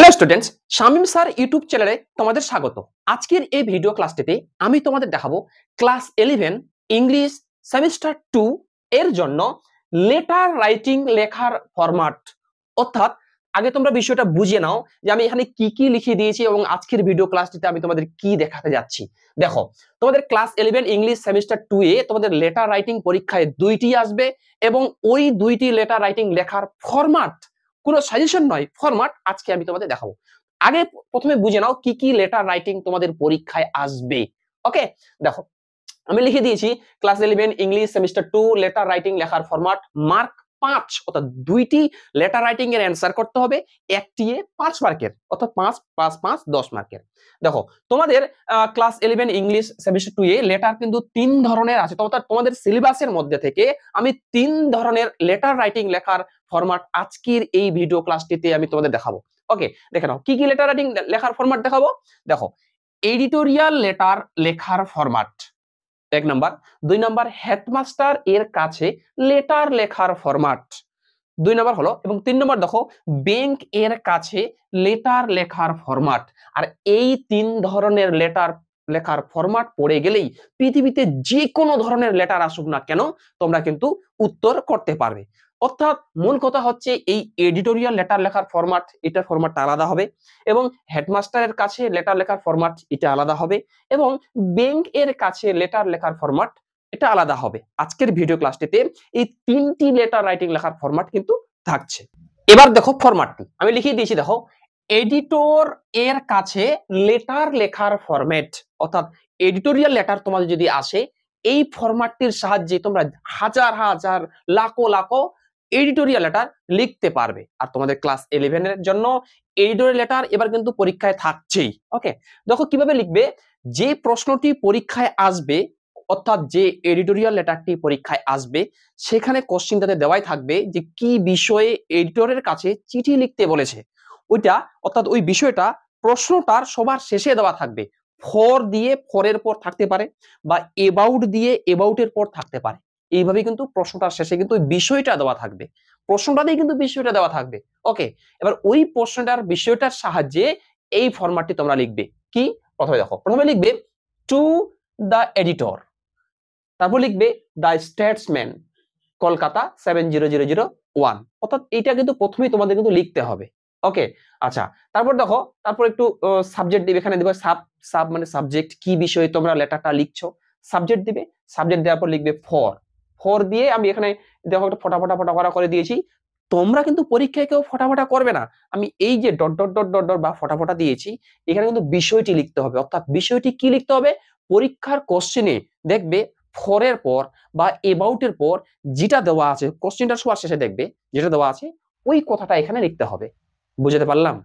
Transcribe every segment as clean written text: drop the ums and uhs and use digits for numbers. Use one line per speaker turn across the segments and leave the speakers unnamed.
Hello students, Shamim sir YouTube চ্যানেলে তোমাদের স্বাগত। আজকের এই ভিডিও ক্লাসটিতে আমি তোমাদের দেখাবো ক্লাস 11 ইংলিশ সেমিস্টার 2 এর জন্য লেটার রাইটিং লেখার ফরম্যাট। অর্থাৎ আগে তোমরা বিষয়টা বুঝে নাও যে আমি এখানে কি কি লিখে দিয়েছি এবং আজকের ভিডিও ক্লাসটিতে আমি তোমাদের কি দেখাতে যাচ্ছি। দেখো, তোমাদের ক্লাস 11 ইংলিশ সেমিস্টার 2 এ তোমাদের লেটার রাইটিং পরীক্ষায় দুইটি আসবে এবং ওই দুইটি লেটার রাইটিং লেখার ফরম্যাট, কোনো সাজেশন নয়, ফরম্যাট আজকে আমি তোমাদের দেখাবো। আগে প্রথমে বুঝে নাও কি কি লেটার রাইটিং তোমাদের পরীক্ষায় আসবে। ওকে, দেখো আমি লিখে দিয়েছি class 11 English semester 2 letter writing লেখার ফরম্যাট মার্ক 5, অর্থাৎ দুইটি লেটার রাইটিং এর অ্যান্সার করতে হবে, একটি 5 মার্কের, অর্থাৎ 5 + 5 10 মার্কের। দেখো তোমাদের class 11 English semester 2 a letter কিন্তু 3 ধরনের আছে, অর্থাৎ তোমাদের সিলেবাসের মধ্যে থেকে আমি 3 ধরনের লেটার রাইটিং লেখার ফরম্যাট আজকের এই ভিডিও ক্লাসটিতে আমি তোমাদের দেখাবো। ওকে, দেখে নাও কি কি লেটার রাইটিং লেখার ফরম্যাট দেখাবো। দেখো, এডিটোরিয়াল লেটার লেখার ফরম্যাট এক নাম্বার, 2 নাম্বার হেডমাস্টার এর কাছে লেটার লেখার ফরম্যাট 2 নাম্বার হলো, এবং 3 নাম্বার দেখো ব্যাংক এর কাছে লেটার লেখার ফরম্যাট। আর এই 3 ধরনের লেটার লেখার ফরম্যাট পড়ে গেলেই পৃথিবীতে যে কোনো ধরনের লেটার আসুক না কেন তোমরা কিন্তু উত্তর করতে পারবে। অর্থাৎ মূল কথা হচ্ছে এই এডিটোরিয়াল লেটার লেখার ফরম্যাট, এটা ফরম্যাটটা আলাদা হবে, এবং হেডমাস্টারের কাছে লেটার লেখার ফরম্যাট এটা আলাদা হবে, এবং ব্যাংক এর কাছে লেটার লেখার ফরম্যাট এটা আলাদা হবে। আজকের ভিডিও ক্লাসটিতে এই 3টি লেটার রাইটিং লেখার ফরম্যাট কিন্তু থাকছে। এবার দেখো ফরম্যাটটি আমি লিখিয়ে দিয়েছি। দেখো, এডিটর এর কাছে লেটার লেখার ফরম্যাট, অর্থাৎ এডিটোরিয়াল লেটার তোমাদের যদি আসে এই ফরম্যাটটির সাহায্যে তোমরা হাজার হাজার লাখো লাখো এডিটোরিয়াল লেটার লিখতে পারবে। আর তোমাদের ক্লাস 11 এর জন্য এডিটোরিয়াল লেটার এবার কিন্তু পরীক্ষায় থাকছেই। ওকে, দেখো কিভাবে লিখবে। যে প্রশ্নটি পরীক্ষায় আসবে, অর্থাৎ যে এডিটোরিয়াল লেটারটি পরীক্ষায় আসবে সেখানে কোশ্চেনটাতে দেওয়াই থাকবে যে কি বিষয়ে এডিটরের কাছে চিঠি লিখতে বলেছে ওইটা, অর্থাৎ ওই বিষয়টা প্রশ্নটার সবার শেষে দেওয়া থাকবে। ফর দিয়ে ফরের পর থাকতে পারে, বা এবাউট দিয়ে এবাউটের পর থাকতে পারে। এইভাবে কিন্তু প্রশ্নটার শেষে কিন্তু ওই বিষয়টা দেওয়া থাকবে, প্রশ্নটাতেই কিন্তু বিষয়টা দেওয়া থাকবে। ওকে, এবার ওই প্রশ্নটার বিষয়টার সাহায্যে এই ফরম্যাটটি তোমরা লিখবে। কি, প্রথমে দেখো, প্রথমে লিখবে টু দ্য এডিটর, তারপর লিখবে দ্য স্টেটসম্যান, কলকাতা 70001। অর্থাৎ এটা কিন্তু প্রথমেই তোমাদের কিন্তু লিখতে হবে। ওকে, আচ্ছা, তারপর দেখো, তারপর একটু সাবজেক্ট দিবে, এখানে দিবে সাব মানে সাবজেক্ট, কি বিষয়ে তোমরা লেটারটা লিখছো সাবজেক্ট দিবে। সাবজেক্ট দেওয়ার পর লিখবে ফর দিয়ে আমি এখানে দেখো একটা ফটা করে দিয়েছি। তোমরা কিন্তু পরীক্ষায় কেউ ফটা করবে না, আমি এই যে dot dot dot dot dot বা ফটা দিয়েছি এখানে কিন্তু বিষয়টি লিখতে হবে। অর্থাৎ বিষয়টি কি লিখতে হবে, পরীক্ষার কোশ্চেনে দেখবে ফরের পর বা এবাউটের পর যেটা দেওয়া আছে কোশ্চেনটার সবার শেষে দেখবে যেটা দেওয়া আছে ওই কথাটা এখানে লিখতে হবে। বুঝতে পারলাম?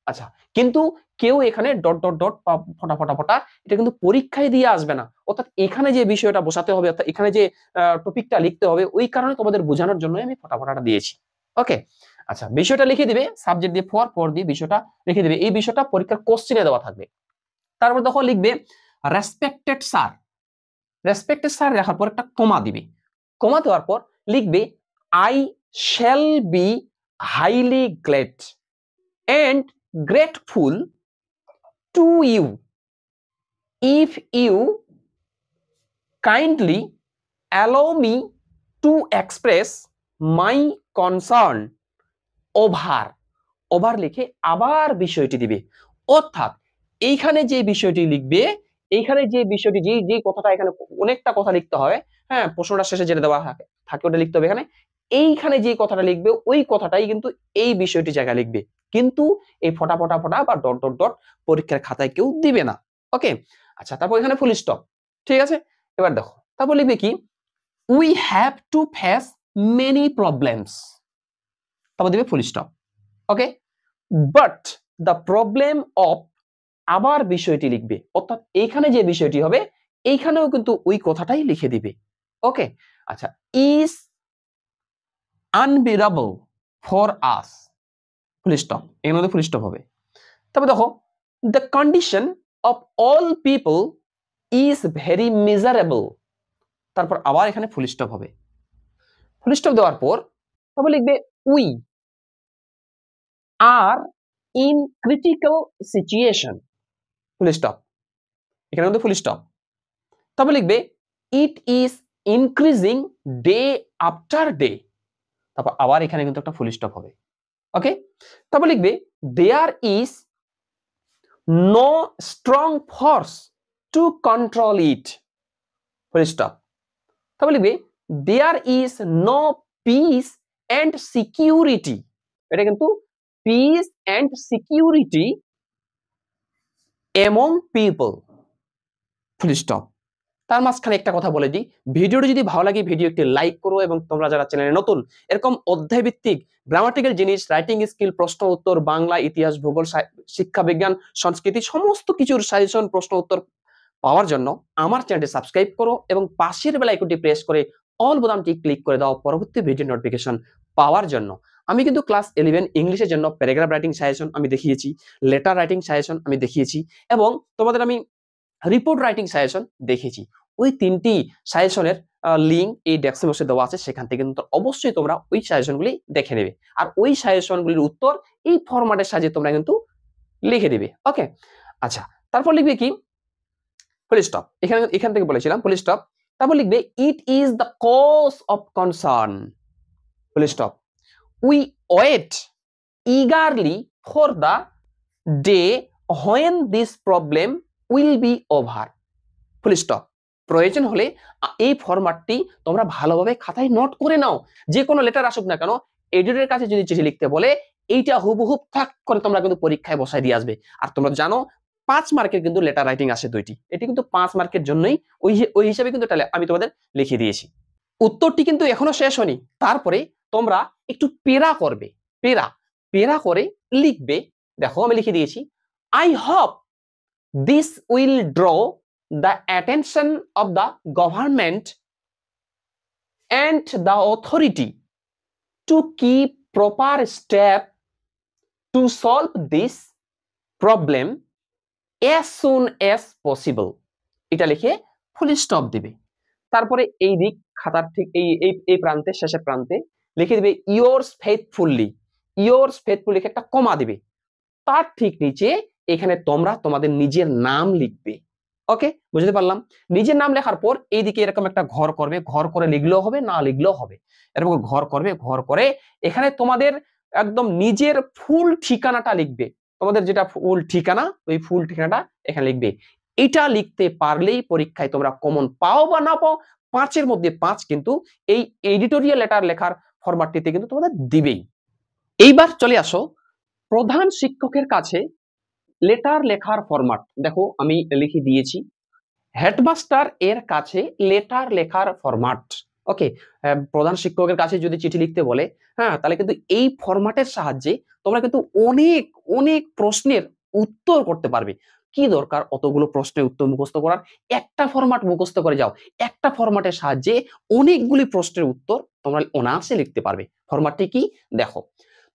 আচ্ছা, কিন্তু কেউ এখানে ডট ডট ডট বা ফটা এটা কিন্তু পরীক্ষায় দিয়ে আসবে না। অর্থাৎ এখানে যে বিষয়টা বসাতে হবে, অর্থাৎ এখানে যে টপিকটা লিখতে হবে, ওই কারণে তোমাদের বোঝানোর জন্য আমি ফটাটা দিয়েছি। ওকে, আচ্ছা, বিষয়টা লিখে দিবে, সাবজেক্ট দিয়ে ফর দিয়ে বিষয়টা লিখে দিবে। এই বিষয়টা পরীক্ষার কোশ্চেনে দেওয়া থাকবে। তারপর দেখো লিখবে রেসপেক্টেড স্যার। রেসপেক্টেড স্যার লেখার পর একটা কমা দিবে। কমা দেওয়ার পর লিখবে I shall be highly Glade and grateful to you if you kindly allow me to express my concern over লিখে আবার বিষয়টি দিবে। অর্থাৎ এইখানে যে বিষয়টি লিখবে, এইখানে যে বিষয়টি যে কথাটা, এখানে অনেকটা কথা লিখতে হয়, হ্যাঁ, প্রশ্নটার শেষে যেটা দেওয়া থাকে ওটা লিখতে হবে। এখানে এইখানে যে কথাটা লিখবে ওই কথাটাই কিন্তু এই বিষয়টি জায়গায় লিখবে, কিন্তু এই ফটা বা ডট ডট ডট পরীক্ষার খাতায় কেউ দিবে না। ওকে, আচ্ছা, তারপর এখানে ফুল স্টপ। ঠিক আছে, এবার দেখো তারপর লিখবে কি, we have to face many problems, তারপর দিবে full stop. Okay, but the problem of, আবার বিষয়টি লিখবে। অর্থাৎ এইখানে যে বিষয়টি হবে এইখানেও কিন্তু ওই কথাটাই লিখে দিবে। ওকে, আচ্ছা, is unbearable for us, full stop, এর মধ্যে ফুল স্টপ হবে। তারপর দেখো the condition of all people is very miserable, তারপর আবার এখানে ফুল স্টপ হবে। ফুল স্টপ দেওয়ার পর তারপর লিখবে we R in critical situation, full stop, এখানে কিন্তু ফুল স্টপ। তবে লিখবে it is increasing day after day, তারপর আবার এখানে কিন্তু একটা ফুল স্টপ হবে। ওকে, তারপর লিখবে there is no strong force to control it, full stop. তারপর লিখবে there is no peace and security, এটা কিন্তু peace and security among people, full stop. তার মাঝখানে একটা কথা বলে দিই, ভিডিওটি যদি ভালো লাগে ভিডিও একটি লাইক করো, এবং তোমরা যারা চ্যানেলে নতুন এরকম অধ্যায় ভিত্তিক গ্রামাটিক্যাল জিনিস, রাইটিং স্কিল, প্রশ্ন উত্তর, বাংলা, ইতিহাস, ভূগোল, শিক্ষা বিজ্ঞান, সংস্কৃতি সমস্ত কিছুর সাজেশন, প্রশ্ন উত্তর পাওয়ার জন্য আমার চ্যানেলটি সাবস্ক্রাইব করো এবং পাশের বেল আইকনটি প্রেস করে অল বোতামটি ক্লিক করে দাও পরবর্তী ভিডিও নোটিফিকেশন পাওয়ার জন্য। আমি কিন্তু ক্লাস 11 ইংলিশের জন্য প্যারাগ্রাফ রাইটিং সাজেশন আমি দেখিয়েছি, লেটার রাইটিং সাজেশন আমি দেখিয়েছি, এবং তোমাদের আমি রিপোর্ট রাইটিং সাজেশন দেখিয়েছি। ওই তিনটি সাজেশনের লিঙ্ক এই ডেসক্রিপশনে দেওয়া আছে, সেখান থেকে কিন্তু অবশ্যই তোমরা ওই সাজেশনগুলি দেখে নেবে, আর ওই সাজেশনগুলির উত্তর এই ফরম্যাটের সাহায্যে তোমরা কিন্তু লিখে দিবে। ওকে, আচ্ছা, তারপর লিখবে কি, ফুল স্টপ, এখান থেকে বলেছিলাম ফুল স্টপ। তারপর লিখবে it is the cause of concern, full stop. We wait eagerly for the day when this problem will be over, full stop. প্রয়োজন হলে এই ফরম্যাটটি তোমরা ভালোভাবে খাতায় নোট করে নাও। যে কোনো লেটার আসুক না কেন, এডিটরের কাছে যদি চিঠি লিখতে বলে এইটা হুবহু ফাক করে তোমরা কিন্তু পরীক্ষায় বসায় দিয়ে আসবে। আর তোমরা জানো 5 মার্কের কিন্তু লেটার রাইটিং আসে 2টি, এটি কিন্তু 5 মার্কের জন্যই ওই হিসাবে কিন্তু আমি তোমাদের লিখে দিয়েছি। উত্তরটি কিন্তু এখনো শেষ হয়নি, তারপরে তোমরা একটু পেরা করবে, পেরা করে লিখবে। দেখো আমি লিখে দিয়েছি, I hope this will draw the attention of the government and the authority to keep proper step to solve this problem as soon as possible, এটা লিখে ফুল স্টপ দিবে। তারপরে এই দিক খাতার ঠিক এই প্রান্তে, শেষের প্রান্তে লিখে দিবে yours faithfully, লিখে একটা কমা দিবে। তার ঠিক নিচে এখানে তোমরা তোমাদের নিজের নাম লিখবে। ওকে, বুঝতে পারলাম। নিজের নাম লেখার পর এইদিকে এরকম একটা ঘর করবে, ঘর করে লিখলেও হবে, না লিখলেও হবে, এরকম ঘর করবে। ঘর করে এখানে তোমাদের একদম নিজের ফুল ঠিকানাটা লিখবে, তোমাদের যেটা ফুল ঠিকানা, ওই ফুল ঠিকানাটা এখানে লিখবে। এটা লিখতে পারলেই পরীক্ষায় তোমরা কমন পাও বা না পাও, 5-এর মধ্যে 5 কিন্তু এই এডিটোরিয়াল লেটার লেখার ফরম্যাটটিতে কিন্তু তোমাদের দিবেই। এইবার চলে আসো প্রধান শিক্ষকের কাছে লেটার লেখার ফরম্যাট। দেখো আমি লিখে দিয়েছি হেডমাস্টার এর কাছে লেটার লেখার ফরম্যাট। ওকে, প্রধান শিক্ষকের কাছে যদি চিঠি লিখতে বলে, হ্যাঁ, তাহলে কিন্তু এই ফরম্যাটের সাহায্যে তোমরা কিন্তু অনেক অনেক প্রশ্নের উত্তর করতে পারবে। কি দরকার অতগুলো প্রশ্নের উত্তর মুখস্থ করার, একটা ফরম্যাট মুখস্থ করে যাও, একটা ফরম্যাটের সাহায্যে অনেকগুলি প্রশ্নের উত্তর তোমরা অনায়াসে লিখতে পারবে। ফরম্যাটটি কি দেখো,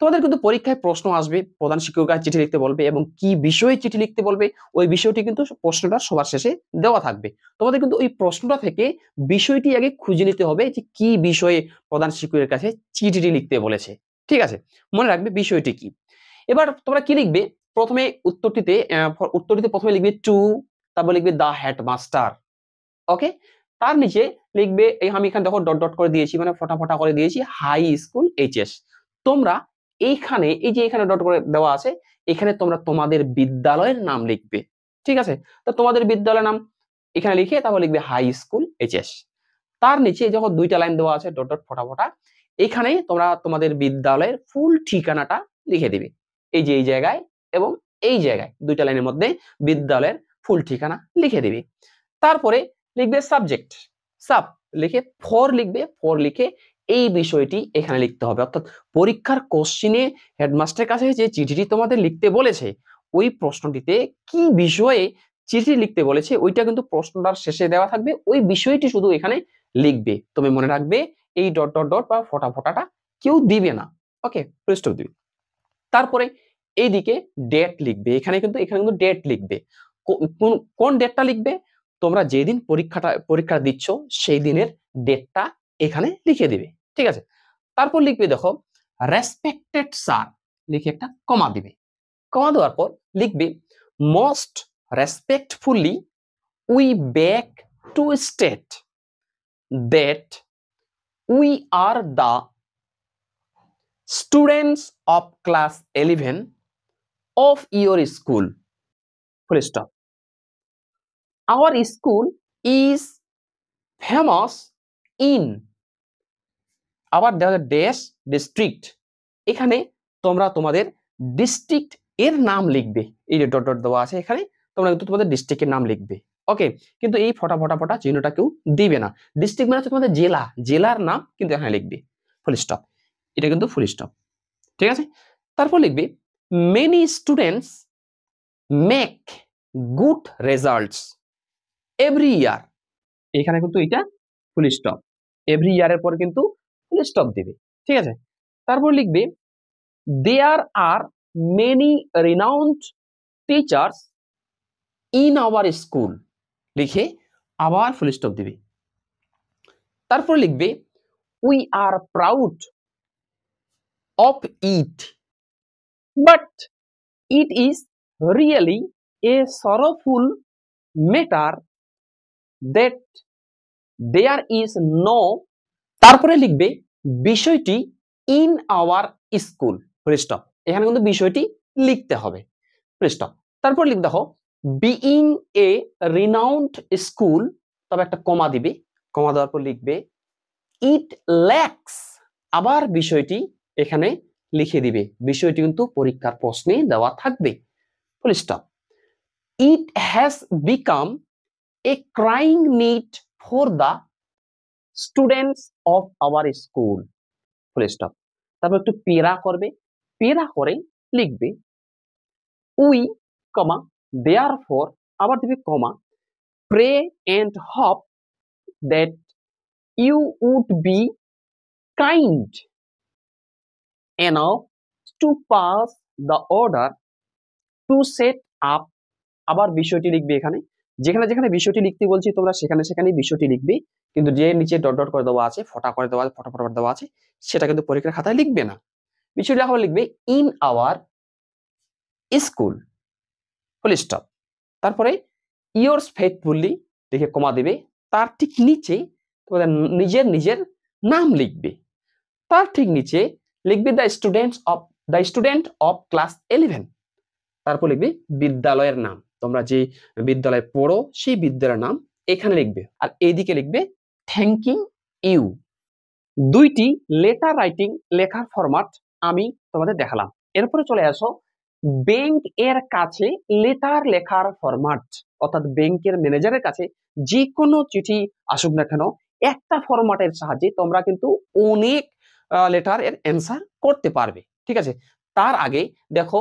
তোমাদের কিন্তু পরীক্ষায় প্রশ্ন আসবে, প্রধান শিক্ষকের চিঠি লিখতে বলবে এবং কি বিষয়ে চিঠি লিখতে বলবে, ওই বিষয়টি কিন্তু প্রশ্নটা সবার শেষে দেওয়া থাকবে। তোমাদের কিন্তু ওই প্রশ্নটা থেকে বিষয়টি আগে খুঁজে নিতে হবে যে কি বিষয়ে প্রধান শিক্ষকের কাছে চিঠিটি লিখতে বলেছে। ঠিক আছে, মনে রাখবে বিষয়টি কি। এবার তোমরা কি লিখবে, প্রথমে উত্তরটিতে প্রথমে লিখবে টু, তারপর লিখবে দা হেডমাস্টার। ওকে, তার নিচে লিখবে, আমি এখানে দেখো ডট ডট করে দিয়েছি, মানে ফটা করে দিয়েছি, হাই স্কুল এইচএস। তোমরা এইখানে এই যে এখানে ডট করে দেওয়া আছে, এখানে তোমরা তোমাদের বিদ্যালয়ের নাম লিখবে। ঠিক আছে, তো তোমাদের বিদ্যালয়ের নাম এখানে লিখে তারপর লিখবে হাই স্কুল এইচএস। তার নিচে যখন 2টা লাইন দেওয়া আছে ডট ডট ফটা, এখানে তোমরা তোমাদের বিদ্যালয়ের ফুল ঠিকানাটা লিখে দিবে, এই যে এই জায়গায় এবং এই জায়গায় 2টা লাইনের মধ্যে বিদ্যালয়ের ফুল ঠিকানা লিখে দিবে। তারপরে লিখবে সাবজেক্ট, সাব লিখে ফর লিখবে, ফর লিখে এই বিষয়টি এখানে লিখতে হবে। অর্থাৎ পরীক্ষার কোশ্চিনে হেডমাস্টারের কাছে যে চিঠিটি তোমাদের লিখতে বলেছে, ওই প্রশ্নটিতে কি বিষয়ে চিঠি লিখতে বলেছে ওইটা কিন্তু প্রশ্নটার শেষে দেওয়া থাকবে, ওই বিষয়টি শুধু এখানে লিখবে। তুমি মনে রাখবে এই ডট ডট ডট বা ফটাটা কেউ দিবে না। ওকে, ফুল স্টপ দিবে। তারপরে এইদিকে ডেট লিখবে, এখানে কিন্তু ডেট লিখবে। কোন ডেটটা লিখবে, তোমরা যেদিন পরীক্ষা দিচ্ছ সেই দিনের ডেটটা এখানে লিখে দিবে। ঠিক আছে, তারপর লিখবে দেখো রেসপেক্টেড স্যার, লিখে একটা কমা দিবে। কমা দেওয়ার পর লিখবে most respectfully we beg two state that we are the students of class 11 of your school. Full stop. Our school is famous in our dash district. এখানে তোমরা তোমাদের ডিস্ট্রিক্ট এর নাম লিখবে, এই যে ডট ডট দেওয়া আছে এখানে তোমরা কিন্তু তোমাদের ডিস্ট্রিক্টের নাম লিখবে। ওকে, কিন্তু এই ফটা চিহ্নটা কেউ দিবে না। ডিস্ট্রিক্ট মানে হচ্ছে তোমাদের জেলা, জেলার নাম কিন্তু এখানে লিখবে। ফুল স্টপ, এটা কিন্তু ফুল স্টপ, ঠিক আছে। তারপর লিখবে many students make good results every year. এখানে কিন্তু এটা ফুল স্টপ, এভরি ইয়ারের পর কিন্তু ফুল স্টপ দিবে, ঠিক আছে। তারপর লিখবে there are many renowned teachers in our school, লিখে আবার ফুল স্টপ দিবে। তারপর লিখবে we are proud of it but it is really a sorrowful matter that there is no, তারপরে লিখবে বিষয়টি in our school, full stop. এখানে কিন্তু বিষয়টি লিখতে হবে, ফুল স্টপ। তারপর লিখ দেখো being a renowned school, তবে একটা কমা দিবে, কমা দেওয়ার পর লিখবে it lacks, আবার বিষয়টি এখানে লিখে দিবে, বিষয়টি কিন্তু পরীক্ষার প্রশ্নে দেওয়া থাকবে, full stop. It has become a crying need for the students of our school, full stop। তারপর একটু পেরা করবে, পেরা করে লিখবে we, comma therefore, আবার দিবে কমা pray and hope that you would be kind enough to pass the order to set up, আবার বিষয়টি লিখবে এখানে, যেখানে যেখানে বিষয়টি লিখতে বলছি তোমরা সেখানে সেখানেই বিষয়টি লিখবে, কিন্তু যে নিচে ডট ডট করে দেওয়া আছে, ফটা করে দেওয়া আছে, ফটা দেওয়া আছে, সেটা কিন্তু পরীক্ষার খাতায় লিখবে না। বিষয়টি আবার লিখবে in our school, full stop. তারপরে ইয়ার্স ফেথফুলি লিখে কমা দেবে, তার ঠিক নিচে তোমাদের নিজের নাম লিখবে, তার ঠিক নিচে লিখবে দ্য স্টুডেন্ট অফ ক্লাস 11, তারপর লিখবে বিদ্যালয়ের নাম, তোমরা যে বিদ্যালয়ে পড়ো সেই বিদ্যালয়ের নাম এখানে লিখবে, আর এইদিকে লিখবে থ্যাংকিং ইউ। দুইটি লেটার রাইটিং লেখার ফরম্যাট আমি তোমাদের দেখালাম। এরপরে চলে আসো ব্যাংক এর কাছে লেটার লেখার ফরম্যাট, অর্থাৎ ব্যাংকের ম্যানেজারের কাছে যে কোনো চিঠি আসুক না কেন একটা ফরম্যাটের সাহায্যে তোমরা কিন্তু অনেক লেটার এর অ্যান্সার করতে পারবে, ঠিক আছে। তার আগে দেখো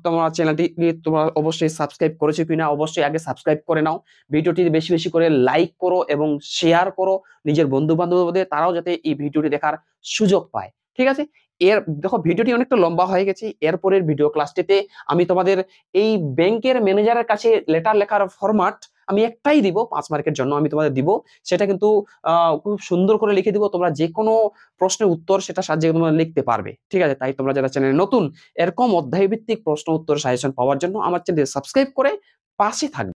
তোমার চ্যানেলটি তোমরা অবশ্যই সাবস্ক্রাইব করেছো কিনা, অবশ্যই আগে সাবস্ক্রাইব করে নাও, ভিডিওটি বেশি বেশি করে লাইক করো এবং শেয়ার করো নিজের বন্ধু বান্ধবদের, তারাও যাতে এই ভিডিওটি দেখার সুযোগ পায়, ঠিক আছে। এর দেখো ভিডিওটি অনেকটা লম্বা হয়ে গেছে, এরপরের ভিডিও ক্লাসটিতে আমি তোমাদের এই ব্যাংকের ম্যানেজারের কাছে লেটার লেখার ফরম্যাট আমি একটাই দিব 5 মার্কের জন্য, আমি তোমাদের দিব, সেটা কিন্তু খুব সুন্দর করে লিখে দিব, তোমরা যে কোনো প্রশ্নের উত্তর সেটা সাহায্যে তোমরা লিখতে পারবে, ঠিক আছে। তাই তোমরা যারা চ্যানেলে নতুন এরকম অধ্যায় ভিত্তিক প্রশ্ন উত্তর সাজেশন পাওয়ার জন্য আমার চ্যানেল সাবস্ক্রাইব করে পাশে থাকবে।